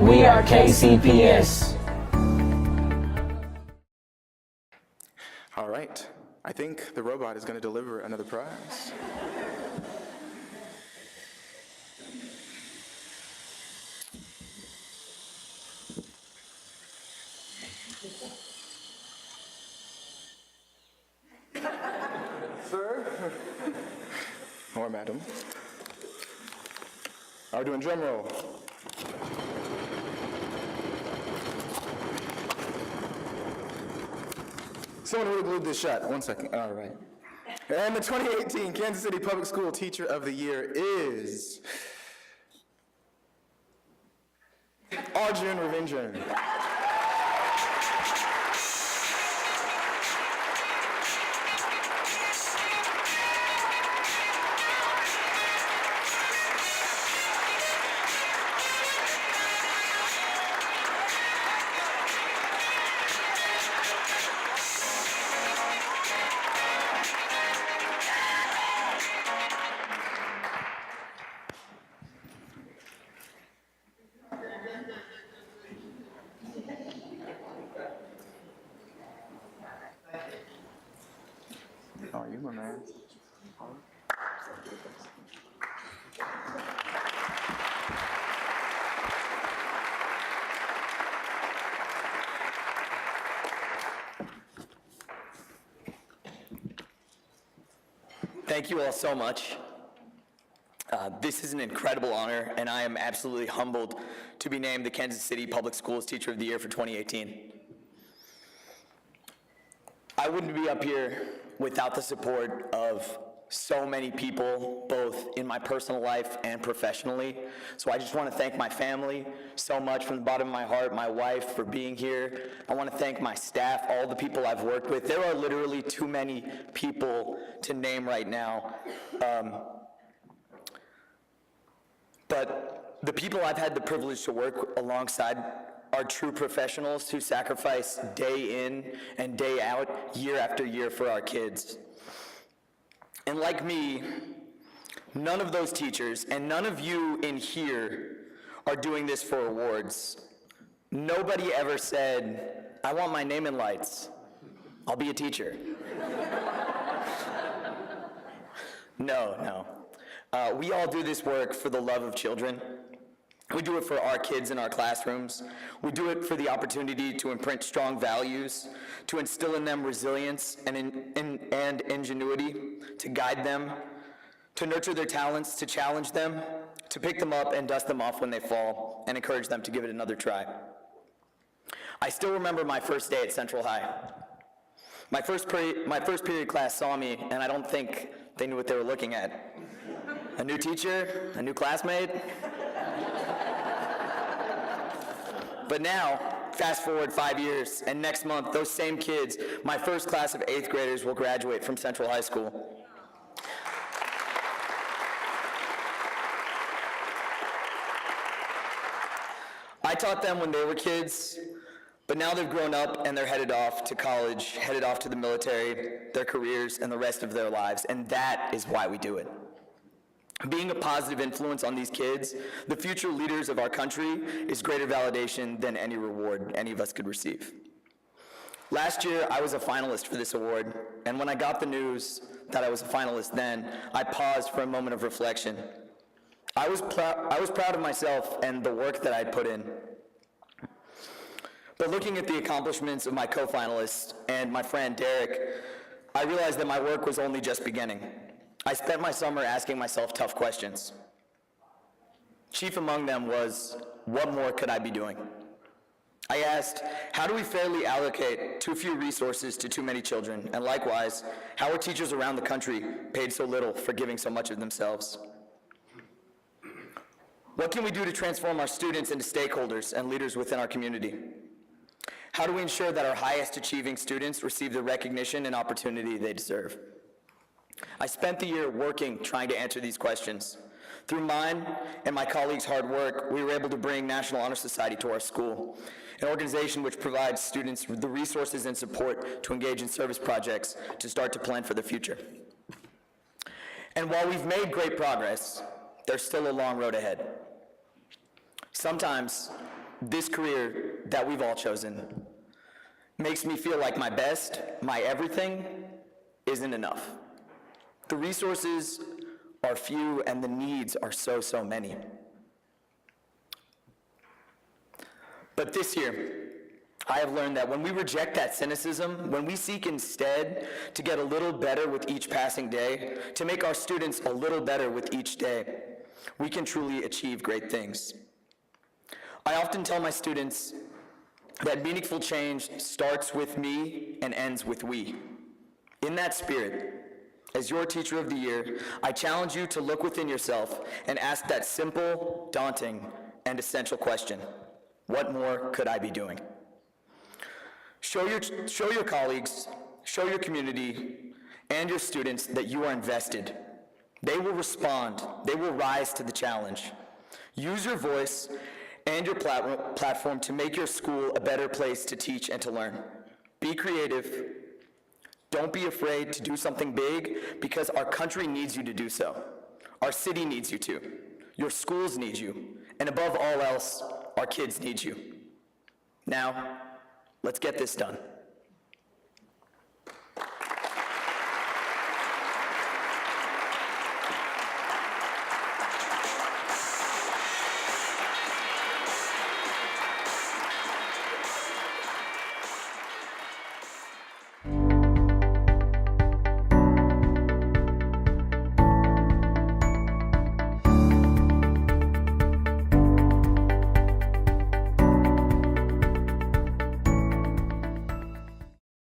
We are KCPS. All right, I think the robot is going to deliver another prize. Sir, or madam, are we doing drum roll? Someone would have glued this shut. 1 second. All right. And the 2018 Kansas City Public School Teacher of the Year is Arjun Ravindran. How are you, my man? Thank you all so much. This is an incredible honor, and I am absolutely humbled to be named the Kansas City Public Schools Teacher of the Year for 2018. I wouldn't be up here without the support of so many people, both in my personal life and professionally. So I just want to thank my family so much from the bottom of my heart, my wife for being here. I want to thank my staff, all the people I've worked with. There are literally too many people to name right now. But the people I've had the privilege to work alongside are true professionals who sacrifice day in and day out, year after year for our kids. And like me, none of those teachers and none of you in here are doing this for awards. Nobody ever said, I want my name in lights. I'll be a teacher. No. We all do this work for the love of children. We do it for our kids in our classrooms. We do it for the opportunity to imprint strong values, to instill in them resilience and ingenuity, to guide them, to nurture their talents, to challenge them, to pick them up and dust them off when they fall, and encourage them to give it another try. I still remember my first day at Central High. My first period class saw me, and I don't think they knew what they were looking at. A new teacher, a new classmate. But now, fast forward 5 years, and next month, those same kids, my first class of 8th graders, will graduate from Central High School. I taught them when they were kids, but now they've grown up and they're headed off to college, headed off to the military, their careers, and the rest of their lives, and that is why we do it. Being a positive influence on these kids, the future leaders of our country, is greater validation than any reward any of us could receive. Last year, I was a finalist for this award, and when I got the news that I was a finalist then, I paused for a moment of reflection. I was proud of myself and the work that I'd put in. But looking at the accomplishments of my co-finalists and my friend Derek, I realized that my work was only just beginning. I spent my summer asking myself tough questions. Chief among them was, what more could I be doing? I asked, how do we fairly allocate too few resources to too many children? And likewise, how are teachers around the country paid so little for giving so much of themselves? What can we do to transform our students into stakeholders and leaders within our community? How do we ensure that our highest achieving students receive the recognition and opportunity they deserve? I spent the year working, trying to answer these questions. Through mine and my colleagues' hard work, we were able to bring National Honor Society to our school, an organization which provides students the resources and support to engage in service projects to start to plan for the future. And while we've made great progress, there's still a long road ahead. Sometimes this career that we've all chosen makes me feel like my best, my everything, isn't enough. The resources are few and the needs are so many. But this year, I have learned that when we reject that cynicism, when we seek instead to get a little better with each passing day, to make our students a little better with each day, we can truly achieve great things. I often tell my students that meaningful change starts with me and ends with we. In that spirit, as your Teacher of the Year, I challenge you to look within yourself and ask that simple, daunting, and essential question: what more could I be doing? Show your colleagues, show your community, and your students that you are invested. They will respond. They will rise to the challenge. Use your voice and your platform to make your school a better place to teach and to learn. Be creative. Don't be afraid to do something big, because our country needs you to do so. Our city needs you to. Your schools need you. And above all else, our kids need you. Now, let's get this done.